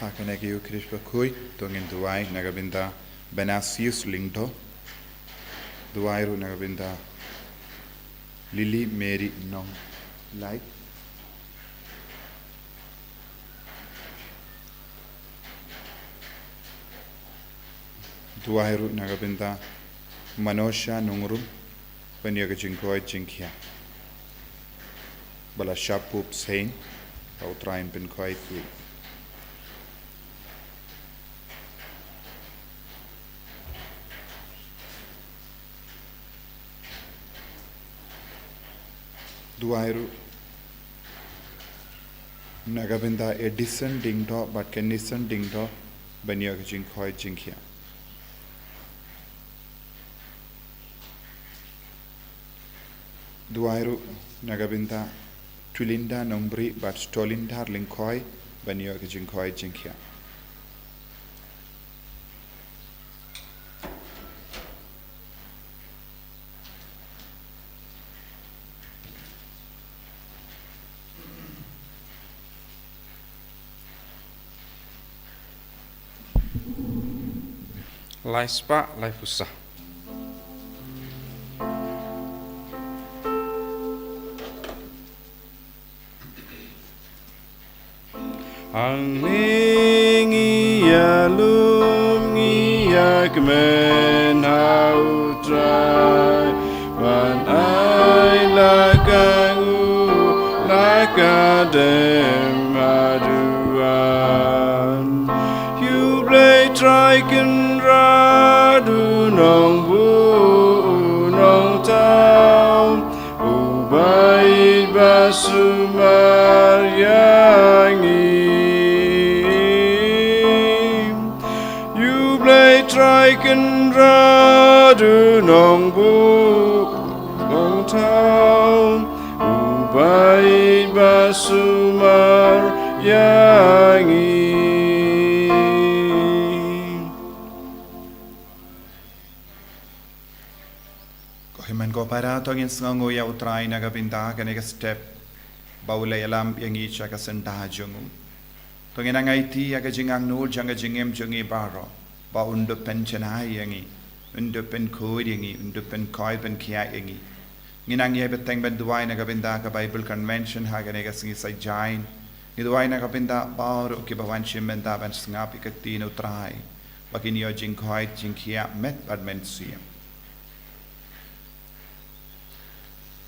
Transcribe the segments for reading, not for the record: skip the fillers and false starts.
Hakanagi Krish Bakhuid, Tongin Duai, Nagabinda, Benasius Lingto, Duairu Nagabinda, Lily Mary Nong Light. Duairu Nagabinda, Manosha Nungrum, Benyaga Jinkoi Jinkia. Bala Shapup Sain, Outrain Benkoi Kui. Duairu Nagabinda a descending dog, but can descending dog, Benyaga Jinkoi Jinkia. Duairu Nagabinda Tulinda Nombri, but Stolinda Linkoi, Benyaga Jinkoi Jinkia. Lai spa, lai fusa. Ing-ïa lum-ïa kmen hautrai, wan ai lakangu lakadem aduan. You play triken radu nong bu nong tau, ubai basumar yangi. Triken radu nong bu nong tau, ubai basumar yangi. Kohiman ko para tongin sngo ya utrai nagabinda kanega step baulay alam yangi chaka senta jungu. Tongin ang IT aga jingang nur janga jingem jungi baro. Ba undu pen chenai yangi, undu pen koi yangi, undu pen koi pen kia yangi. Nginang ye beteng ben duai nagabinda ka Bible Convention haganega singi sa jain. Ni duai nagabinda baru ki bawan shimenda ban sngapi katin utrai. Bakini yo jing koi jing kia met badmen siem.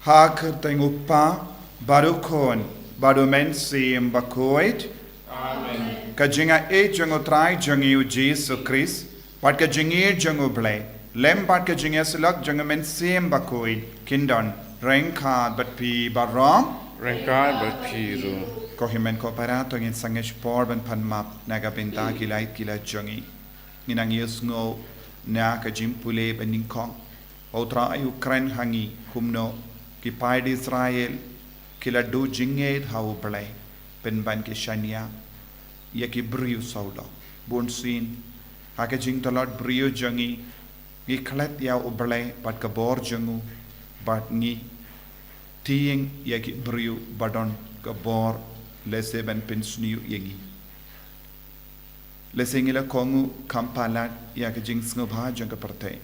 Hak teng upa baru kon baru men siem Bakhuid. Amen. Kajinga jang utrai jang yu Jesus Christ, pat kajingi jang ublay, lem pat kajinga silak jang men siem Bakhuid, kindon, rengkad bat pi baram, Rengkad bat piru. Kohimen ko parato ngin sangesh por ban pan map nagabinda kilait kila jangi, nginang yus ngo na kajim pule bening kong, otra Ukraine hangi kumno kipaid Israel kila do jinged hau blay, pen ban ke shania. Yaki brio sauda bon sin haka jing talot brio jangi gi klet ya ublay pat ka bor jangu bat ni tiing yaki brio badon ka bor lese ben pensniu yengi lese ngila kongu kampalat yaka jing snubha janga parte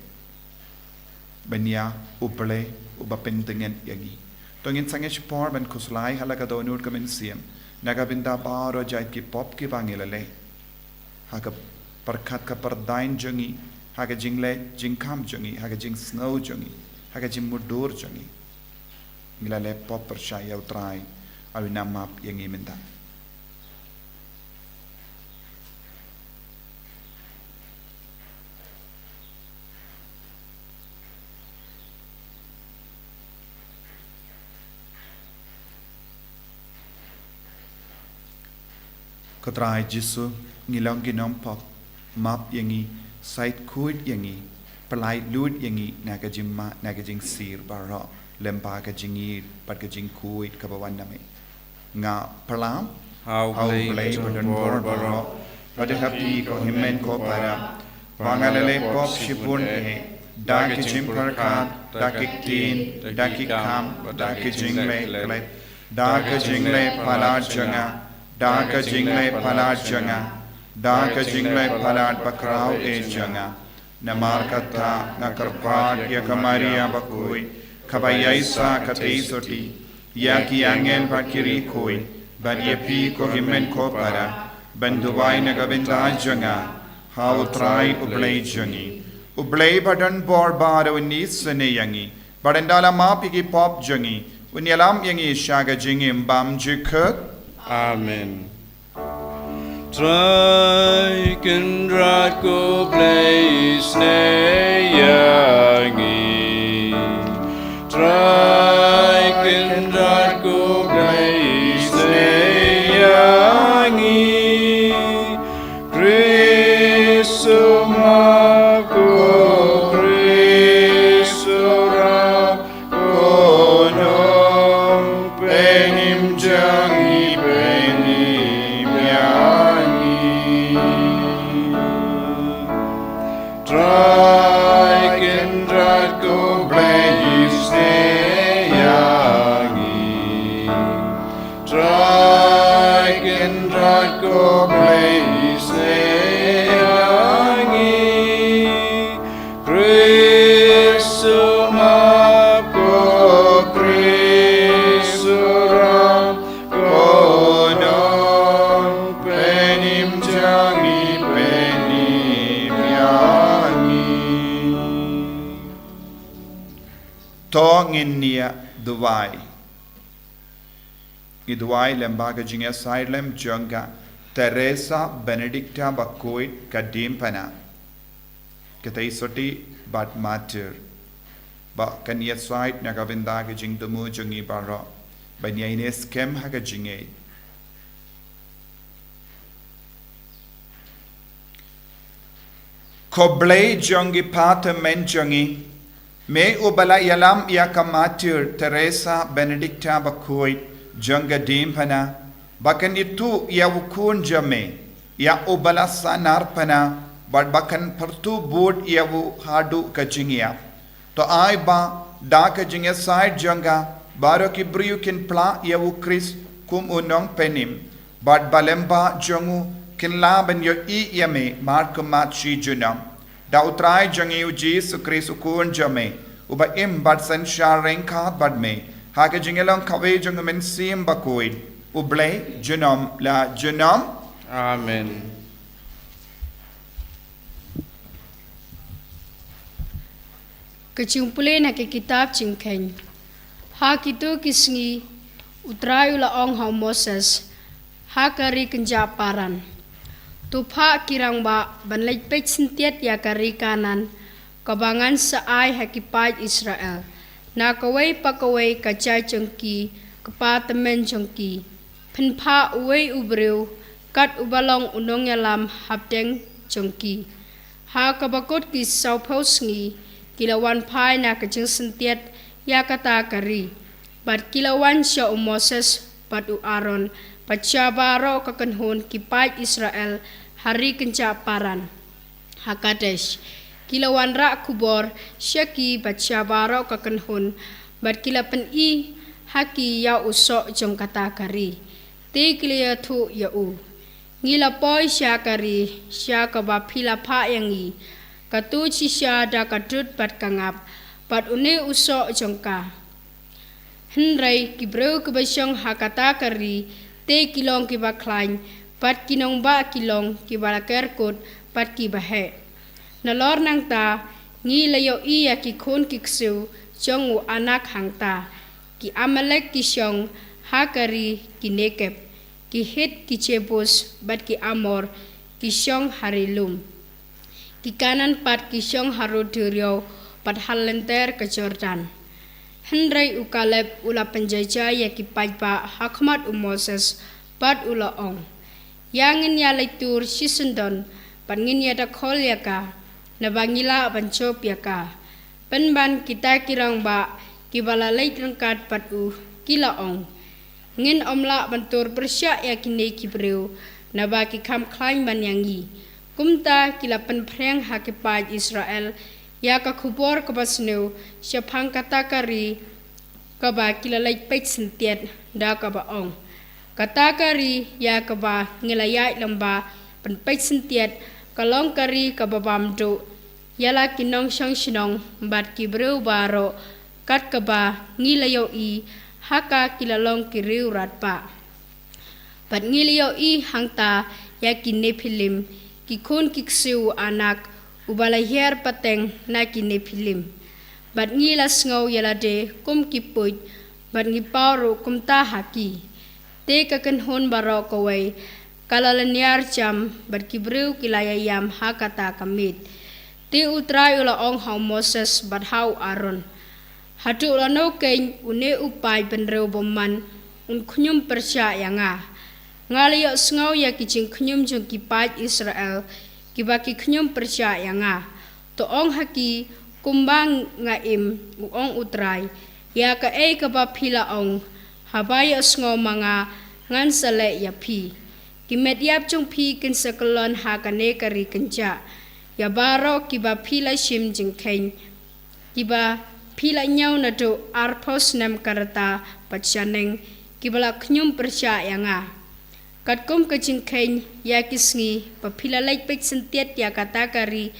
benya ublay ubapentengen yengi tongin sangesh por ben kuslai halaga donur kamen siem Nagabinda baro jait ki pop ki bangilale. Haga perkat ka perdain jangi, haga jingle jingkam jangi, haga jing snow jangi, haga jing mudur jangi. Ngilale pop percaya utrai, awina map yang iminda. Katrai jisu ngilang ginom pop map yangi site kuit yangi pelai lud yangi nagajimma nagajing sir baro lempa kajingi pat kajing kuit kabawan nami nga pelam How play badan bor baro pada happy ko himmen ko para pangalale pop shipun dakijim perkat dakiktin dakikam dakijingle klet dakijingle palar janga Daga jingle palar janga, da ka jinglai palat bakrau e janga namar kata ngakarpat ya kamaria bakui kabayaisa katei soti ya ki angel bakiri koi badia pi ko himen ko para banduwai nagabinda janga how try ublay jangi ublay badan bor baro ni sene yangi badandala mapi ki pop jangi unyalam yangi shaga jingi mbam jikut Amen. Try can rat go place yangi. Try can rat go place yangi. Krisuma go Krisura go no penim jangi penim yangi. Try can rat go place yangi. Try can rat go place yangi. Krisuma go Krisura go no penim jangi penim yangi. to nginia duwai Iduai lembaga jinga silem jonga Teresa Benedicta Bakhuid kadimpana Katay soti bat mater ba kanya site nagavindaga jing dumu jongi baro banyaines kem haga jinge Koblay jongi pata men jongi me ubala yalam ya kamatir Teresa Benedicta Bakhuid jonga dimpana bakan itu ya wukun jame ya ubala sanar pana but bakan pertu board ya wu hadu kajingia to ai ba da kajingia side jonga baro ki briu kin pla ya wu Chris kum unong penim but balemba jongu kin laban yo I yame markumat shi junam da utrai jongi u Jesus Chris ukun jame uba im but san sharing card but me Haka jingelong kawe jong men sim Bakhuid ublay junom la junom Amen. Kecumpule na ke kitab cingkeng. Ha kitu kisngi utrayu la ong hau Moses. Ha kari kenjaparan. Tupha kirang ba banlay pech sintiat ya kari kanan. Kabangan sa ay hakipay Israel. Na kaway pa kaway kacay jongki, kapatamen jongki. Pinpa uway ubriw, kat ubalong unong yalam hapdeng jongki. Ha kabakot ki saupaw sngi, kilawan pay na kajing sentiat ya kata kari. Bat kilawan siya Moses, bat Aaron, bat siya baro kakanhon kipay Israel, hari kencaparan. Ha Kadesh. Kilawan rak kubor syaki baca barau kakenhun bat kilapan I haki ya usok jong kata kari te kilia thu ya u ngila poi syakari syaka ba phila pha yangi katu chi sya da katut bat kangap bat une usok jong ka henrai kibreu kebasyong hakata kari te kilong ki ba klain bat kinong ba kilong ki ba kerkut bat ki bahe Nalor nang ta, ngi layo iya ki khon ki ksu, jong anak hang ta, ki amalek ki syong, hakari ki nekep, ki hit ki cebus, bat ki amor, ki syong harilum. Ki kanan pat ki syong harudiryo, pat halenter ke Jordan. Henry ukalep ula penjajaya ki pajpa hakmat Moses, pat ula ong. Yangin ya leitur sisundon, pat ngin ya dakol ya ka, Nabangila bancop ya ka. Penban kita kirang ba kibala lait rangkat patu kila ong. Ngin omla bantur persya ya kini kibreu naba ki kam klaim banyangi. Kumta kila penpreng hakipaj Israel ya ka kubor kabasneu syapang katakari kaba kila lait pech sentiat da kaba ong. Katakari ya kaba ngilayai lamba pen pait sentiat kalong kari kababam do yala kinong syang sinong bat kibreu baro kat kaba ngilayo I haka kilalong kiriu ratpa bat ngilayo I hangta yakin nepilim kikun kiksiu anak ubalahiar pateng na kinepilim bat ngilas ngau yalade kum kipuj bat ngiparu kum ta haki te kaken hon baro kawai kalalanyar jam bat kibreu kilayayam hakata kamit te utrai ula ong hau Moses bat hau Aaron hatu ula no keng une upai benreu boman un kunyum persya yanga ngaliyo sngau ya kicing kunyum jong kipai Israel kibaki kunyum persya yanga to ong haki kumbang ngaim uong utrai ya ka ba pila ong habaya sngau mga ngan sale ya pi kimet yap jong pi kin sakalon hakane kari kenja ya baro kiba pila shim jing keng kiba pila nyau na do arpos nam karata pachaneng kibala knyum persya yanga katkum kajing keng ya kisngi pa pila laik pek sentiat ya kata kari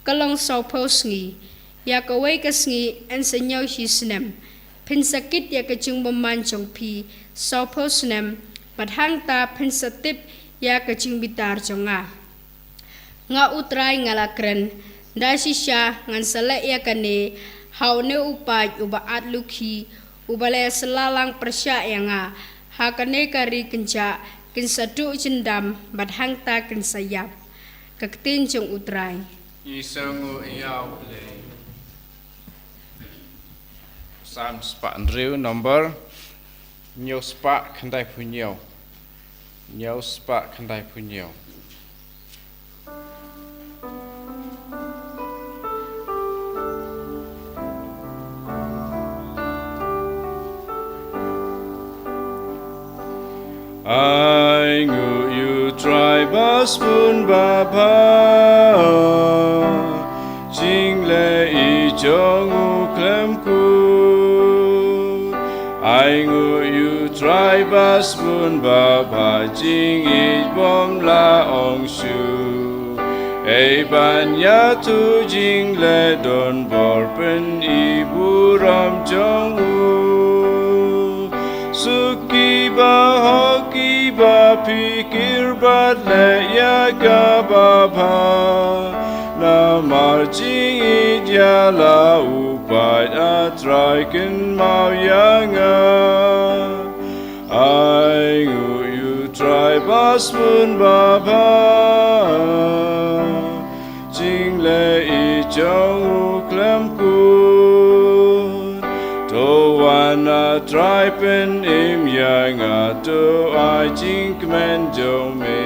kalong saupos ngi ya kawai kasngi en senyau shisnem pinsakit ya kajing memanjong pi saupos nem padhang ta pinsatip ya kajing bitar jonga nga utrai ngalakren dasi sya ngan sala ya kane haune upai ubaat lukhi ubale selalang persya yanga hakane kari kenja kin satu jendam badhang ta kin sayap kaktin jong utrai Isangu iyaw le Psalm spa Andrew number Nyo spa kandai punyo Nyo spa kandai punyo I knew you tribe a spoon baba Jing le I jong u klem ku I knew you tribe a spoon baba Jing I bom la ong shu Ei ban ya tu jing le don bor pen I buram jong u Suki ba hoki ba pikir bat Lait-ïa ka ba ba Na marching idya la upai atrai ken mau yanga I ngu you try basmun ba ba Jing le I jong u klem kun To wana try pen im yanga To I jing men jo me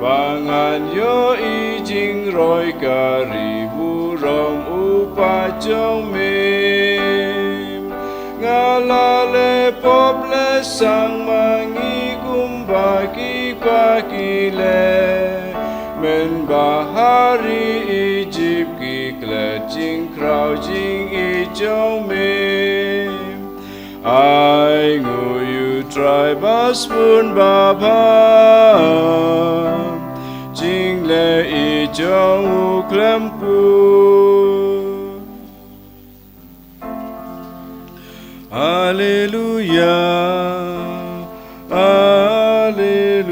Bangan yo I jing roi kari burom upa jong me Ngalale pople sang mangi kumbaki paki le Men bahari Egypt ki kle jing krau jing I jong me I know you try basmun baba Jing le I jong u klem ku Hallelujah Hallelujah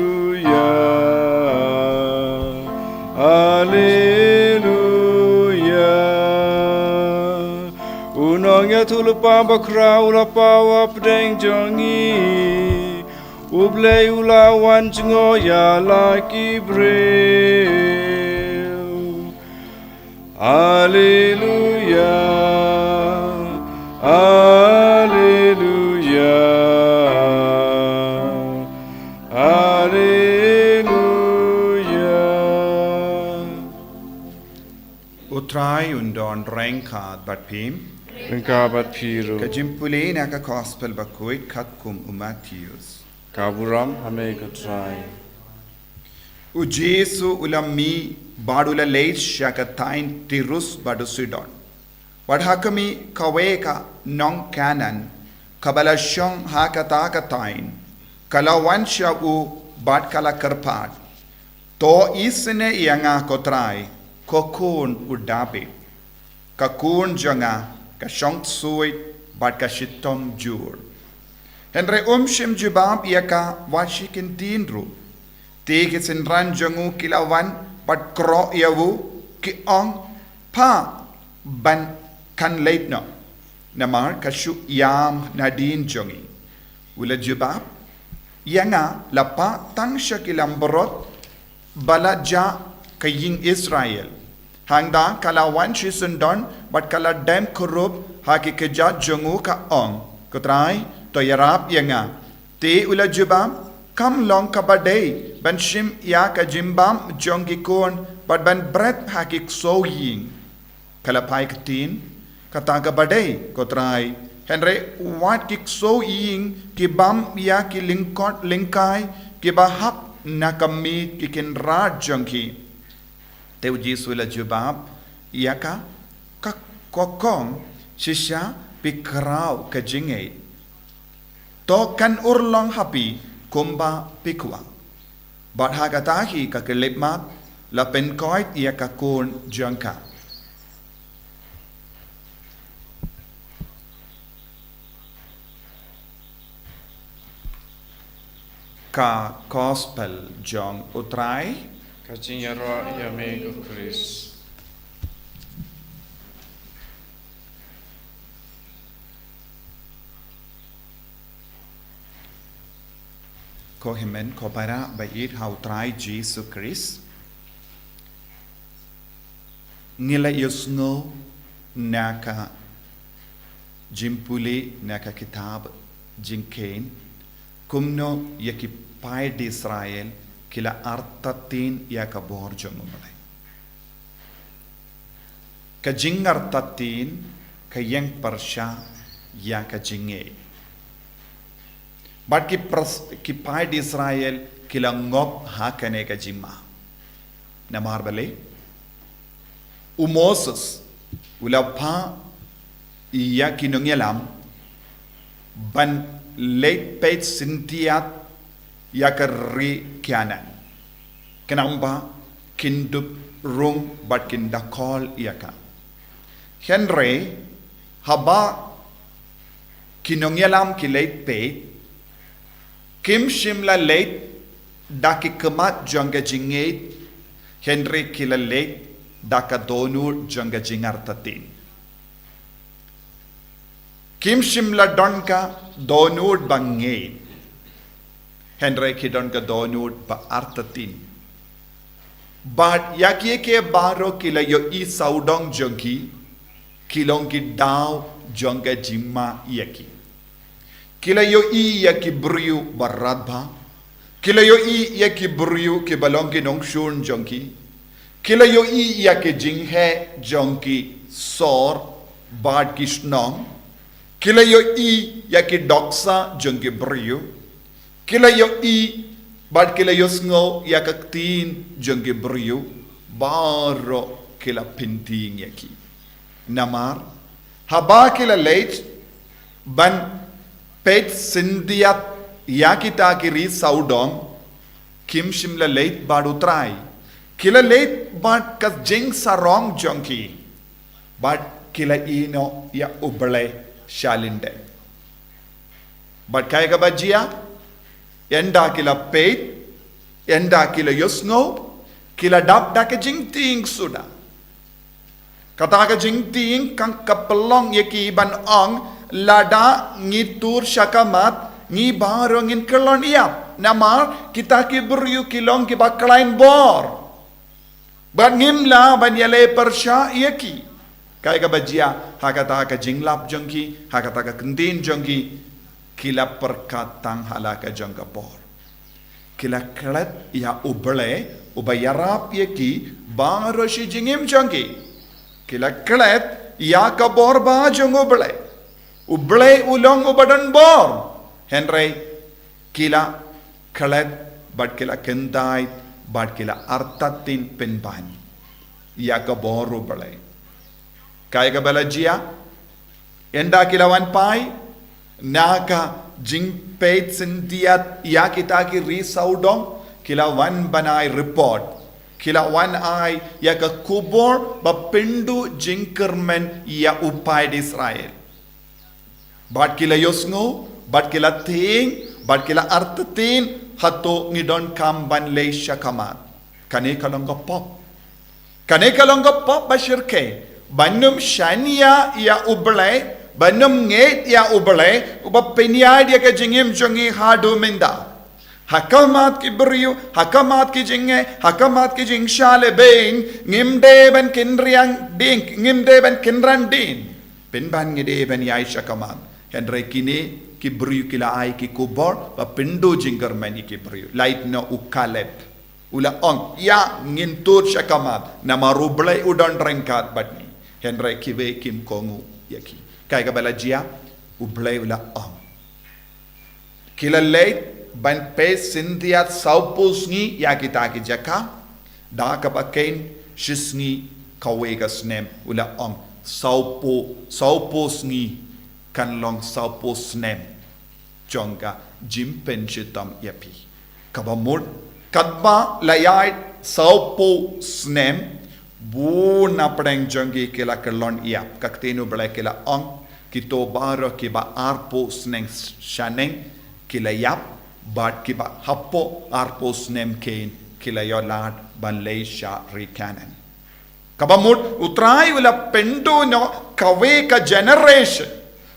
Hallelujah Unong ya tulupa bakra ulapa wapdeng jongi Uble ulawan jengo ya laki breu Hallelujah Hallelujah Hallelujah Utrai undon rengkad bat pim Rengkabat piru Kajimpule naka gospel Bakhuid katkum Matthews Kaburam hame katrai U Jesu ulammi badula leit shakatain tirus badusudon Wadhakami kaweka non canon kabala shong hakata katain kalawansha u bad kala karpat To isine ianga kotrai, kokun udabi, kakun janga, ka shong suit, but ka shitom jur. Henry shim jubab iaka washikin tinru, take it in ran jangu kilawan, but kro yavu, ki ong, pa, ban kan late no. Namar kashu yam nadin jongi. Wila jubab, yanga lapa tang shakilamborot, balaja kaying Israel. Hangda kalawan shisundon, but kala dem kurup, haki keja jongu ka ong. Kutrai, to yarap yanga. Te ula jubab, kam long kabadei, ban shim ya ka jimbam jongi kon, but ban breath haki so ying. Kalapai katin, kataga badai kotrai Henry wat kik so ying ki bam ya ki linkot linkai ki bahap nakami ki kin rad jangki teu jisula jubab yaka ka kokong shisha pikrau ka jingay to kan urlong hapi kumba pikwa bat hagatahi ka kilipmat la penkoit yaka kun jangka ka gospel jong utrai Kachinyaro Yamego Chris. ko himen ko para bait hau trai Jesus Christ ngila yusngo naka jimpuli naka kitab jinkain kumno yaki pai di Israel kila artatin yaka bor jongo malay ka jing artatin ka yang parsha yaka jinge but ki pai di Israel kila ngop hakane ka jimma namar bale Moses ulapa iya kinongyalam ban late page sintiat yakari kianan kenamba kindup rung bat kindakol yaka Henry haba kinongyalam ki late page kim shimla late daki kemat jangga jingait Henry kila late daka donur jangga jingartatin kim shimla donka donur bangait Henry ki donka donur ba artatin but yaki ke baro kila yo I saudong jangki kilong ki daw jangga jimma yaki kila yo I yaki briu baradba kila yo I yaki briu ki balong ki nongshun jangki kila yo I yaki jinghe jangki sor bad kishnong kila yo I yaki doksa jangki briu kila yo I bad kila yo sngo yakaktin jangki briu baro kila pinting yaki namar haba kila late ban pet sindiat yakita kiri saudom kim shimla late bad utrai kila late bad kas jing sarong junkie but kila ino ya ubale shalinde but kaya ka bajia enda kila pet enda kila yusno kila dap da ka jing ting suda kata ka jing ting kang kapelong yaki ban ong lada ngitur syakamat ngi barong in kelon iap namar kita ki beryu kilong ki baklain bor ban ngimla ban yale persya yaki kaya ka bajia hakata ka jinglap jongki hakata ka kentin jongki kila perkatang halaka jongka bor kila klet ya ubale ubayarap yaki baro shi jingim jongki kila klet ya ka bor ba jong ubale ulong ubadan bor Henry kila klet but kila kendai but kila artatin penban ya ka bor ubale kaya ka balajia enda kila wan pai naka jingpet sindiat ya kita ki ri saudong kila wan banai report kila wan ai ya ka kubor ba pindu jingkermen ya upai di Israel bat kila yosngo bat kila ting bat kila artetin hato ngidon kamban leisha kamat kane kalonga pop bashirke banum shania ya ublay banum nget ya ublay uba penyai dia ke jingim jongi hadu minda hakamat ki beriu hakamat ki jinge hakamat ki jing shale bein ngimde ban kinriang ding ngimde ban kinran din pinban ngide ban yai shakamat henry kini ki beriu kila ai ki kubor ba pindu jingger mani ki beriu light no ukalep ula ong ya ngintur shakamat nama rublay udon rengkat batni henry kiwe kim kongu yaki kai ka bala jia ublay ula ong kila late ban pe sindiat saupus ngi ya kita ki jaka da ka bakain shisngi kawega snem ula ong saupus ngi kan long saupus snem jonga jimpen chitam yapi kabamul kadba layai saupo snem bu na preng jongi kila kelon ia kaktenu bela kila ong kito baro kiba arpo sneng shaneng kila yap bat kiba hapo arpo snem kain kila yolad Malaysia rikanan kabamut utrai ula pendo no kawe ka generation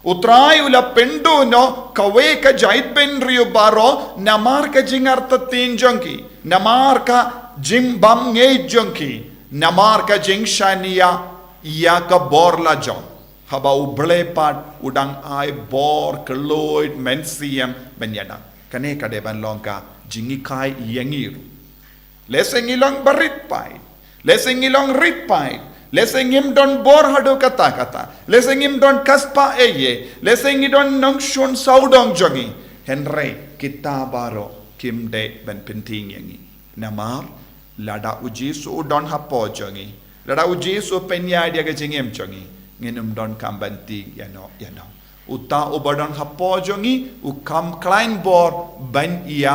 utrai ula pendo no kawe ka jait ben rio baro namar ka jingar tatin jonki namar ka jim bam nge jonki namar ka jing shania ya ka bor la jong haba uble pat udang ai bor kloid mensiam benyana kane ka de ban longka jingi kai yangiru leseng ilong barit pai leseng ilong rit pai leseng im don bor hado kata leseng im don kaspa eye leseng im don nong shun saudong jongi henry kita baro kim de ben penting yangi namar lada uji su don hapo jongi lada uji su penya dia ke jingem jongi nginum don kambanti yano uta ubadon hapo jongi ukam klein bor ban ia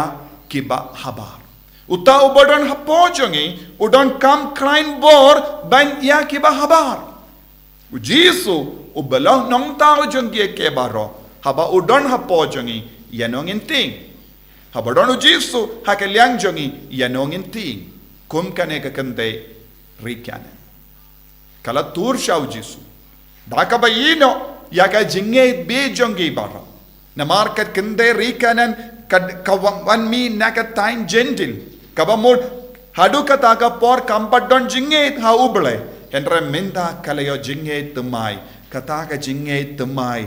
kiba habar uta ubadon hapo jongi udon kam klein bor ban ia kiba habar ujisu ubalong nong tao jongi ke baro haba udon hapo jongi yanong inting habadon ujisu hakelyang jongi yanong inting kum kane ka kande rikyanen kala tur shau jisu daka bayino yaka jinge be jongi bara na market kande rikyanen kad kawan mi naka time gentil kabamul hadu kata ka por kampat don jinge ha uble henre minda kalayo jinge temai kata ka jinge temai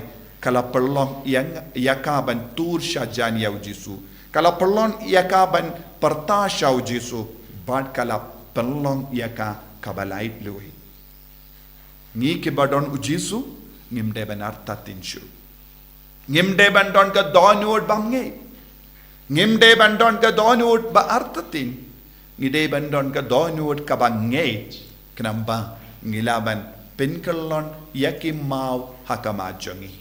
kala perlong yang yakaban tur shajan yau jisu kala perlong yakaban perta shau jisu bad kala perlong yaka kabalait lui ngi ke badon ujisu ngimde benar tatinshu ngimde bandon ka donword bange ngimde bandon ka donword ba artatin ngide bandon ka donword ka bange kenamba ngilaban pinkalon yaki mau hakama jongi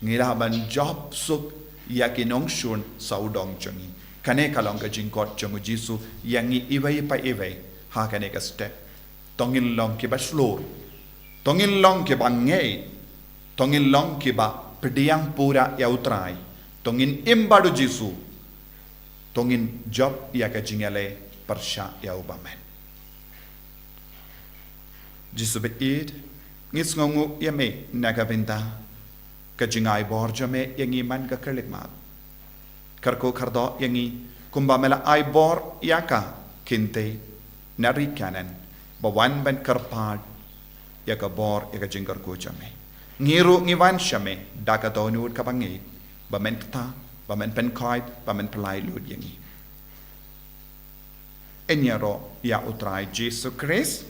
ngilaban job suk yaki nongshun saudong jongi kane kalong ka jingkot jongu jisu yangi iwai pa iwai ha kane ka step tongin long ki ba slow tongin long ki ba ngei tongin long ki ba pediang pura ya utrai tongin imbadu jisu tongin job ya ka jingale persha ya ubamen jisu beid ngis ngongu yame naga benda ka jingai borjame yangi man ka kelikmat karko kardo yangi kumbamela ai bor yaka kinte nari kanan bawan ban karpad yaka bor yaka jingkar ko jame ngiru ngiwan shame daka donut kabangi bamen ta bamen pen kait bamen pelai lud yangi enyaro ya utrai Jesus Christ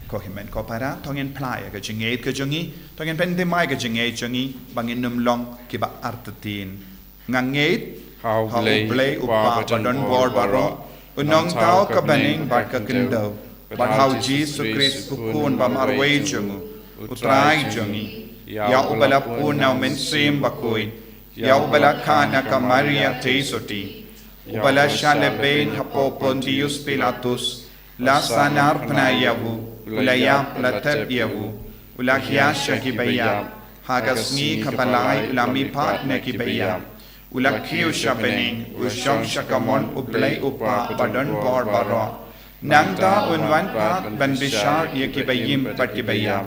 ko himen ko para tongin playa ka jingate ka jongi tongin pende mai ka jingate jongi bangin num long ki ba artatin ngangate how play upa badon bor baro unong tao ka baning bar ka kendo but how Jesus Christ pukun ba marway jongu utrai jongi ya ubala puna mensim Bakhuid, ya ubala kana ka Maria Teisoti, ubala Shalebein hapo Pontius Pilatus, la sanar pnayavu, ulayap latep yavu, ulakyasha kibayab, hagasni kabalay ulamipat na kibayab, ulakhiu shabening, ushong shakamon ublay upa badon bor baro, nangda unwan pat ban bishar yakibayim pat kibayab,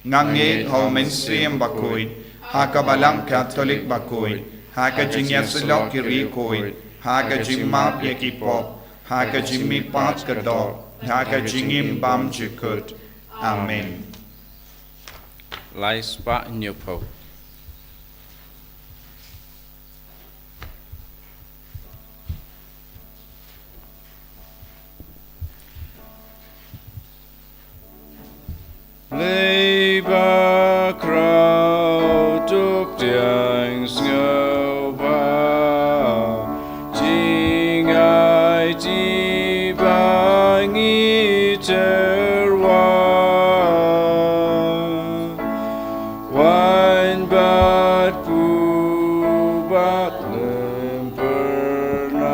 ngange hau menstriem Bakhuid, haka Balang Catholic Bakhuid, haka jinyasulok kirikoid, haka jimmap yakipop, haka jimmi pat kadok, haka jingim bam jikut. Amen. Lai spa nyopo. Lay ba crowd tuk tiang ngau ba jing ai ji ba ngi terwa wan bat pu Bakhuid pernai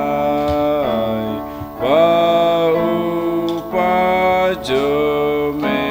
ba upa jome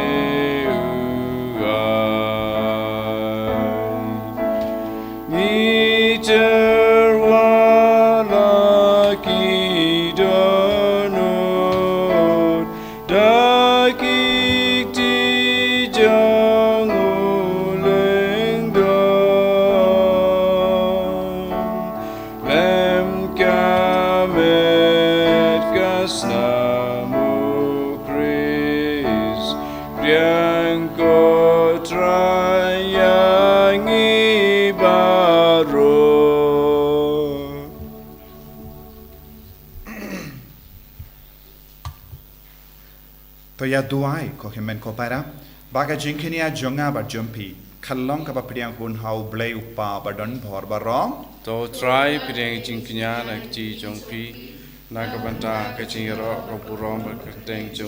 To ya duai ko himen ko para baga jinkinia jonga ba jumpi khallong ka ba priang hun hau blay upa badon bor barong to try pideng jingknya na chi jongpi na ka banta ka chingro ko purom ka teng chu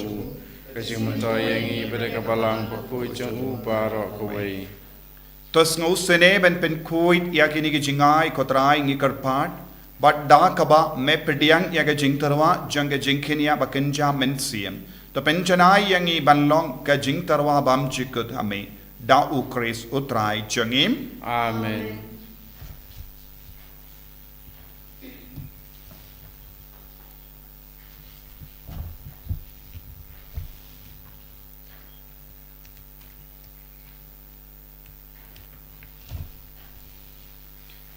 ka chingmto yengi bede ka Balang Bakhuid chung baro ko wei tos ngau sene ben pen kuit ya kini ki jingai ko trai ngi karpat but da ka ba me pediang ya ga jingtarwa jang ga jinkinia ba kenja mensiam to penjanai yangi banlong ka jingtarwa bam jikut ame da ukris utrai jangim amen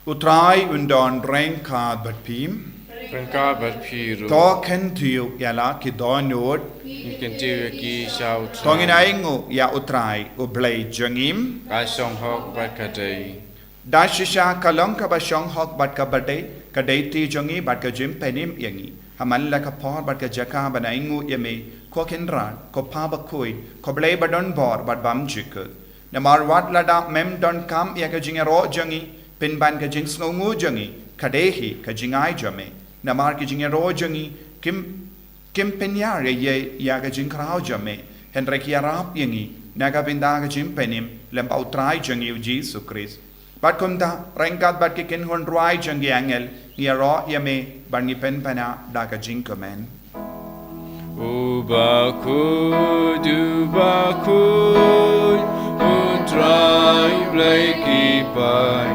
utrai undon renka batpim Pengka berpiru to ken tiu yala ki donod Mungkin tiwa ki shau tongin aingu ya utrai ublay jangim Asong hok berkadai da shisha kalong ka ba shong hok bat ka bade ka deiti jangi bat ka jim penim yangi hamal la ka por bat ka jaka ba aingu yeme ko kenran ko pa Bakhuid ko blay badon bor bat bam jikut na marwat lada mem don kam ya ka jingero jangi pin ban ka jing sngu jangi kadehi ka jingai jame namar ki jingero jangi kim penyar ye ya ga jing krau jame henrek yarap yangi naga binda ga jim penim lembau trai jangi Jesus Christ bat kumda rengkat bat ki ken hon roi jangi angel yaro yame bangi pen pana da ga jing komen Bakhuid utrai blaki pai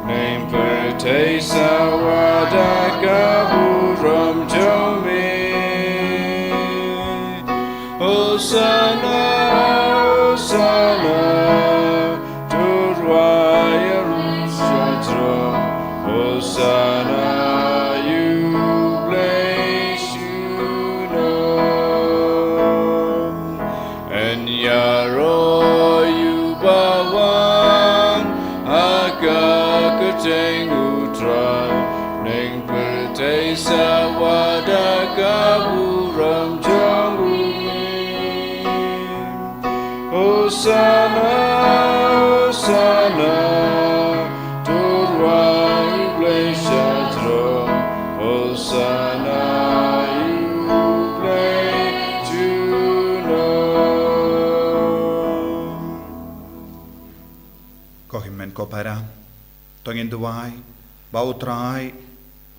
name pertei sawada kaburam jome Hosanna Hosanna turwaya rushatra Hosanna you bless you know and yaro you bawan Teng utrai neng pertei sawada kaburam jangumi Hosanna Hosanna turwai blessatro Hosanna you bless you know kopara. Tongin duwai, bau trai,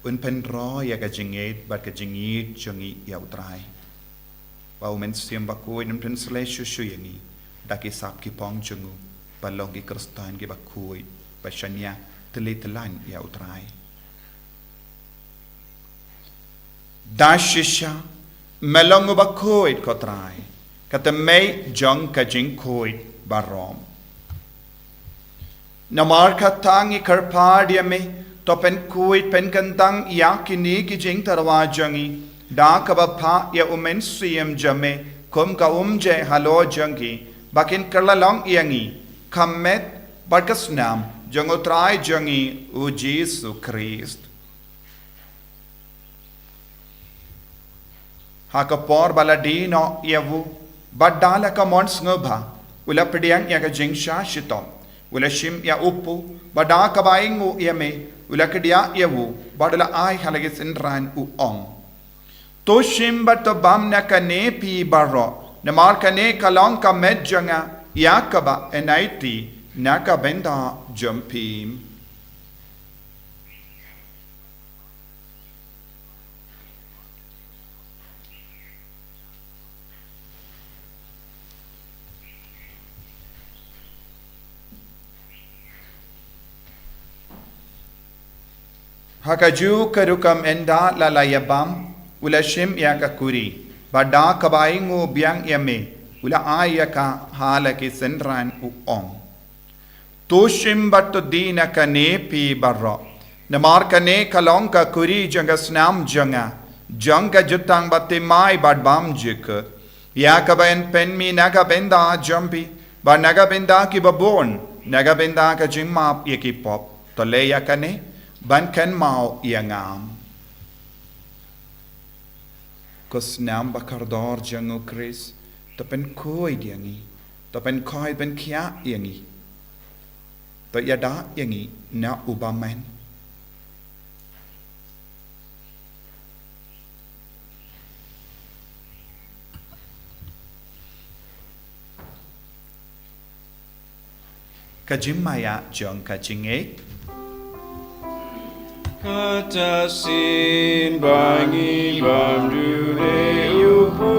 un penro ya ka jingit, bat ka jingit jongi ya utrai. Bau men siam Bakhuid un translation shuyangi, daki sap ki pong jongu, balong ki kristan ki Bakhuid, bashanya telitelan ya utrai. Dashisha, melong Bakhuid kotrai, kata mei jong ka jingkoid barom. Namar katangi karpadia me, to pen kuit pen kantang yakini ki jing tarwajangi, da kabapa ya umen siyam jame, kum ka umje halo jangi, bakin kerlalong yangi, kamet barkasnam, jangotrai jangi u Jesu Christ. Hakapor baladino yavu, badala ka mons ngubha, ula pediang ya ka jing shashitom. Ula shim ya upu, bada kabaingu ya me, ula kedia ya wu, badala ai halagis inran u ong. To shim bato bam na ka ne pi baro, na mar ka ne kalong ka medjanga, yakaba enaiti, naka benda jumpim. Hakaju karukam enda lalayabam, ula shim ya ka kuri, bada kabaingu biang yame, ula aya ka halaki senran u ong. To shim batu dina ka ne pi barro, namar ka ne kalong ka kuri janga snam janga, janga jutang bati mai bad bam jika, ya ka bayan pen mi naga benda jampi, ba naga benda ki babon, naga benda ka jimap yaki pop, to le ya ka ne, ban kan mau iangam. Kusnam bakardor jangu Chris, to pen koi diangi, to pen koi pen kia yangi, to yada yangi na ubaman. Kajimaya jong kajinge. Kata sin bangi bam dune yupu,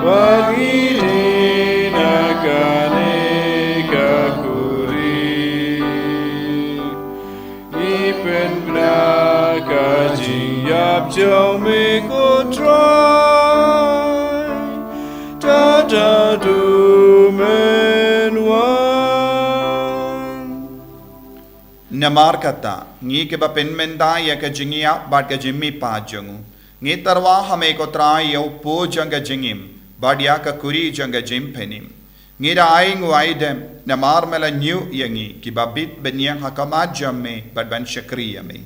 bangi ne nakane kakuri, ipen bna kajing yap jong me ko try, ta du men wa. Namar kata, ngi ke ba penmenda ya ka jingia bad ka jimmi pa jangu. Ngi tarwa hame ko trai yo po janga jingim, bad ya ka kuri janga jim penim. Ngi ra aingu aidem, namar mela new yangi, ki ba bit benyang hakama jamme, bad ban shakriya me.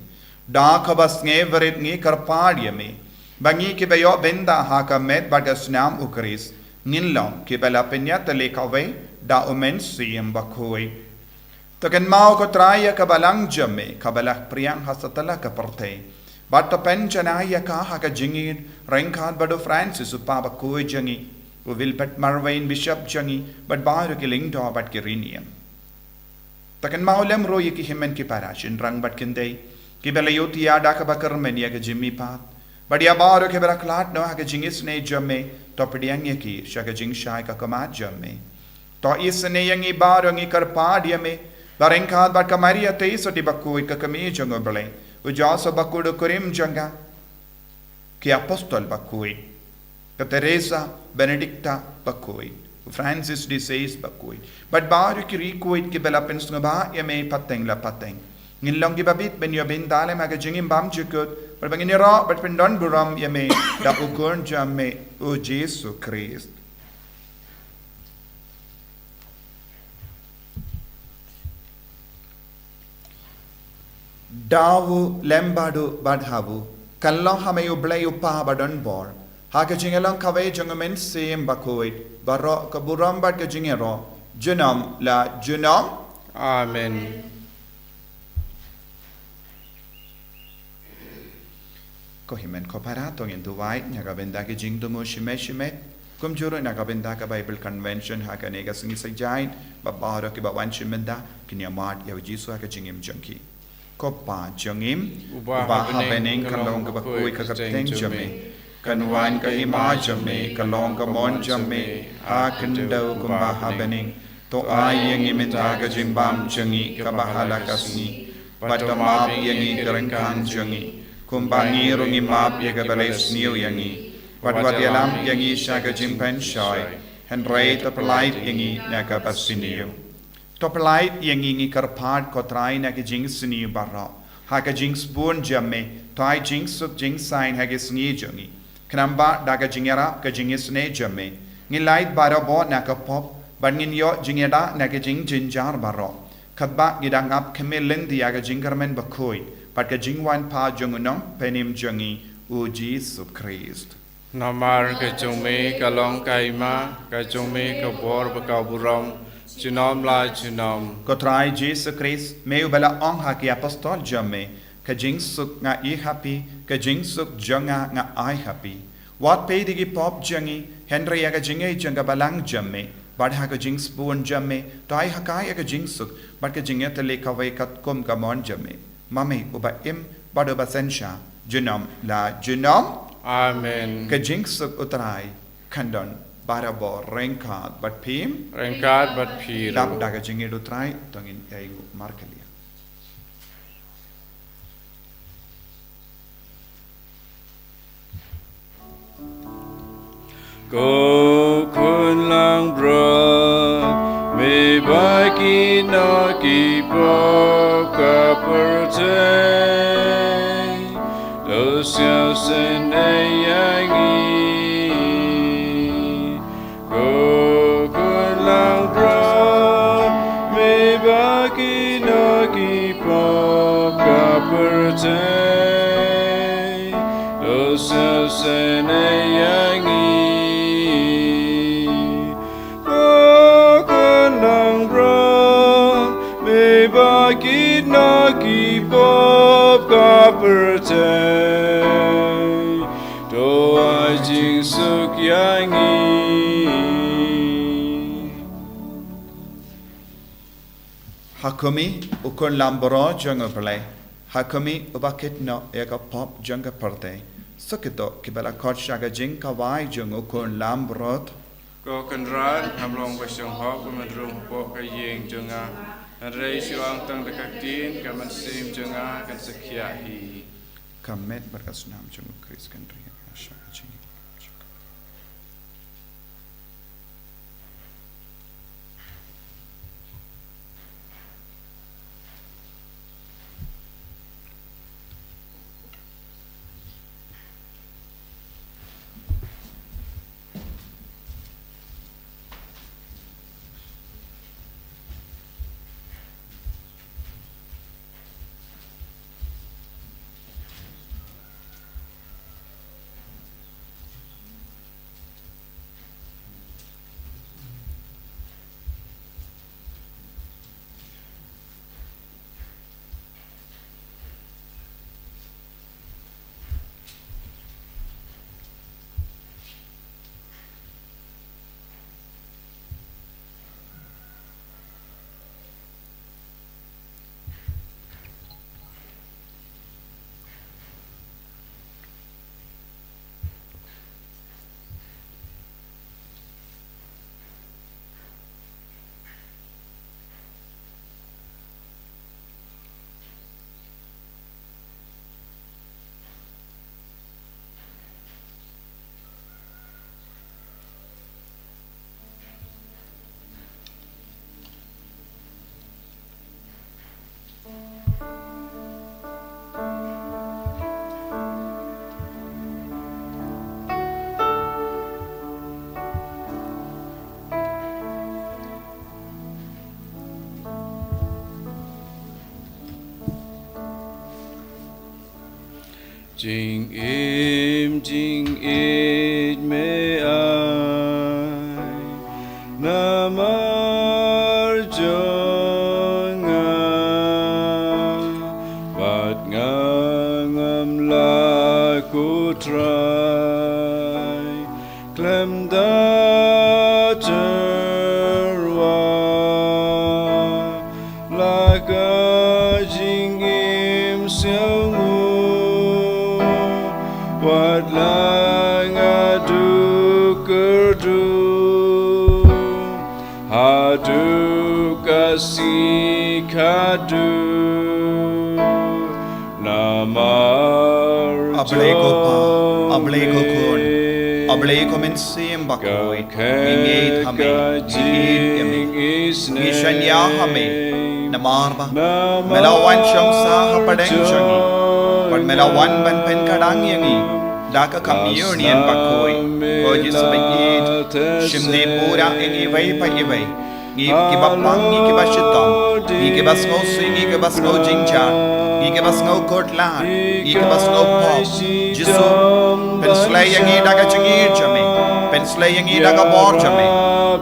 Da ka bas ngeverit ngi karpad yame. Bangi ki ba yo benda haka met bad ka snam ukris. Ngin long ki ba la penya tale kawe, da umen siyam Bakhuid. Token mau ko traya ka Balang jamme, ka balak priang hasatala ka parte. Bato penjanaya ka haka jingid, rengkad bado Francis upa Bakhuid jangi, u Wilbert Marwain Bishop jangi, but baru ki lingdo bat ki riniam. Token mau lem roye ki himen ki parashin rang bat kindei, ki belayoti ada ka bakar menia ka jimmi pat. But ya baru ki beraklat no haka jingis ne jamme, to pediang yaki, shaka jing shai ka kamat jamme. To isne yangi baru ngi karpad yame, Barengkad bat kamaria teiso di Bakhuid ka kami jango bele. Ujaso Bakhuid kurim janga. Ki apostol Bakhuid. Ka Teresa Benedicta Bakhuid. Francis de Sales Bakhuid. But baru ki rikuid ki bela pens ngaba ya me pateng la pateng. Ngilong ki babit ben yo bin dale maga jingim bam jukut. But bangin ra but pendon buram ya me da ukurn jamme o Jesu Christ. Dawu lembadu badhavu, kalong hamayu blayu pa badon bor, haka jingelong kawe jongamen sim Bakhuid, baro kaburam bad ka jingero, junam la junam. Amen. Ko himen ko paratong in duwai, nyaga benda ki jing dumo shime shime, kum juru nak benda ke Bible Convention ha ka nega sengi sajain ba bahara ke ba wan chimenda kinya mat ya jisu ha ka jingim jangki ko pa jangim ba ha bening kalong ke Bakhuid ka kapteng jame kan wan ka ima jame kalong ka mon jame ha kendau kum ba ha bening to ai yang iminta ka jimbam jangi ka bahala kasni patamap yangi kerengkan jangi kumbangi rungi map ya ka bales niu yangi wat yalam yangi syaga jimpen shoy henry topelait yangi naga basiniu topelait yangi ngi karpat kotrai naga jing siniu barra haga jing spoon jamme tai jing suk jing sign haga sngi jangi knamba daga jingera ka jingis ne jamme ngi light barabo naga pop bangin yo jingeda naga jing jinjar barra kabba gidangap kemeleng diaga jingarmen Bakhuid pat ka jingwan pa jungunong penim jangi u Jesus Christ Namar ke jome kalong kaima ke jome ke bor bekau buram junom la junom kotrai Jesus Christ meu bala ong ha ki apostol jamme ka jing suk nga I happy ka jing suk janga nga I happy wat pe digi pop jangi Henry aga jingai janga balang jamme badha ka jing spoon jamme tai hakai aga jing suk bad ka jinga tele ka vai kat kum ka mon jamme mami uba im bado basensha junom la junom Amen ka jing suk utrai kandon barabo rengkat bat pim Rengkat bat piru tap daga jingi utrai tongin ayu markelia Go kun lang brod me baki no ki po ka pertay do xiao sen yangi Go kun lang brod me baki no ki po ka pertay do xiao sen yangi Bakit nakipop ka pertay Do ay jing suk yangi Hakumi ukon lamboro janga play Hakumi ubakit no eka pop janga parte Sukito kibala kot shaga jing kawai jang ukon lambrot Ko kenrat hamlong basyong hok kumadrung pok kayeng janga Rei siwang tang dekat din kaman sim janga kan sekiahi kamet berkasnam jang Chris kan ringa shaga jing Jing it me ai namar jonga bat ngam la ku try Mawkhlam da terwa laga jingim siangu wadlang adu kerdu hadu kasih kadu namar Ableko kun Ableko men sim Bakhuid Ngingit hame Ngingit yame Ngishan ya hame Namarba Melawan syong sa hapadeng syangi Pad melawan ban pen kadang yangi Daka kamiyunian Bakhuid Koji sabayit Shimne pura ingi vay pa ibay Ngi kibapang ngi kibashitong Ngi kibas ngau sui ngi kibas ngau jingchan Ngi kibas ngau kortlan Ngi kibas ngau pop Jisu Penslay yangi daga chingir jami Penslay yangi daga bor jami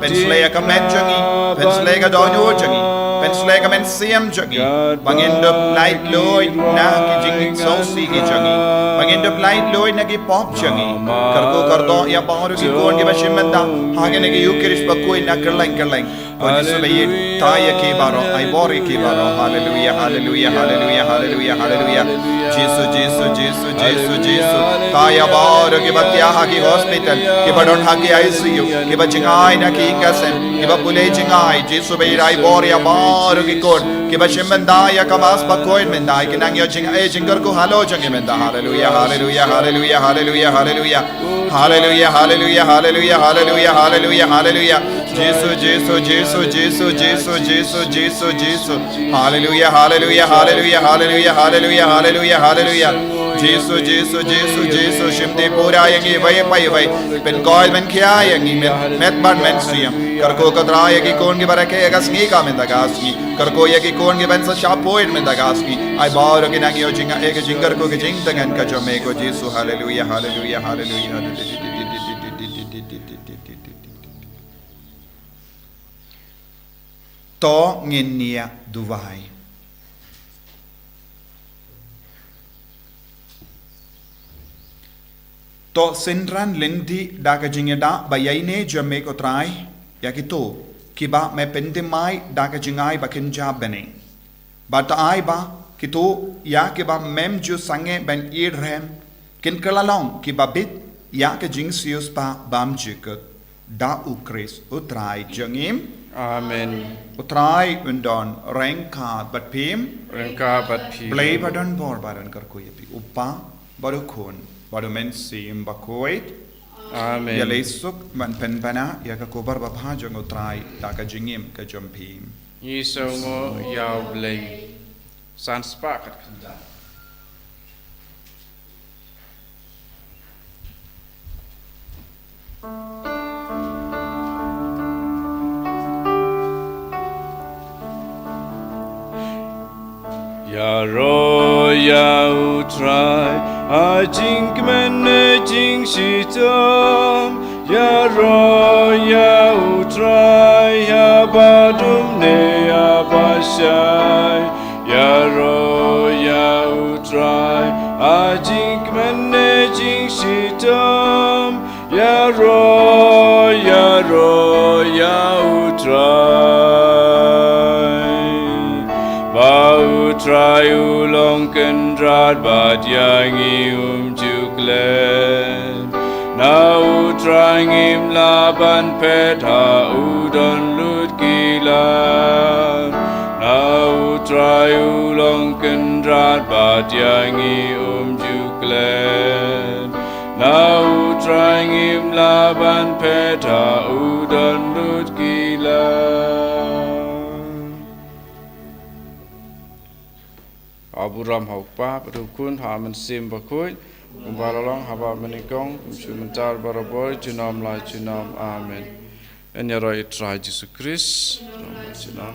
Penslay ka met jangi Penslay ka donyo jangi Penslay ka men siyam jangi Pangindup light loy na ki jingik sausi ki jangi Pangindup light loy na ki pop jangi Karko kardo ya pangaru ki kuwan ki bashimanda Hage na ki yukirish bakuy na kerleng Koji subayit taya ki baro ay bori ki baro Hallelujah hallelujah hallelujah hallelujah hallelujah Jisu Jisu Jisu Jisu Jisu Taya baro ki batyaha ki hospital Ki badon ha ki ICU Ki ba jingay na ki ingasem Ki ba pulay jingay Jisu bayit ay bori ya baro ki kod Ki ba shimbandaya ka mas Bakhuid menday Ki nang yo jingay jingar ko halo jangi menda Hallelujah hallelujah hallelujah hallelujah hallelujah Hallelujah hallelujah hallelujah hallelujah hallelujah hallelujah Jisu Jisu Jisu Jisu Jisu Jisu Jisu Jisu Hallelujah hallelujah hallelujah hallelujah hallelujah hallelujah hallelujah Jisu Jisu Jisu Jisu Shimde pura yangi vay pai vay pen goil men kya yangi met ban men siyam Karko katra yagi kon ki barake yaga Sngi ka men dagasni Karko yagi kon ki ben sa shapoid men dagasni Ay baro ki nangi o jinga ega jingar ko ki jing tangan ka jome ko Jisu hallelujah hallelujah hallelujah hallelujah To nginia duwai To sinran lindi daga jingeda bayaine jame ko trai yakito kiba me pendimai daga jingai bakinja bene but ai ba kito ya kiba mem ju sange ben irhem kin kalalong kiba bit ya ke jingsius pa bam jikut da ukris utrai jangim Amen. Utrai undon rengka bat pim blay badan bor badan karko yapi upa baru kun baru men sim Bakhuid Amen. ya lesuk man pen bana ya ka kobar ba bhajang utrai da ka jingim ka jompim Yisongo yaw blay san spakat Ya ro ya utrai a jing men jing shitom ya ro ya utrai ya badum ne ya bashai ya ro ya utrai a jing men jing shitom ya ro ya utrai Try ulong kendrat bat yangi juklen Now trying him laban petha udon lut kilan Now try ulong kendrat bat yangi juklen Now trying him laban petha udon lut kilan Aburam haupa pedukun hamen sim Bakhuid kumbalalong haba menikong sumentar baraboy junam la junam amen. Enyara itra Jesus Christ junam.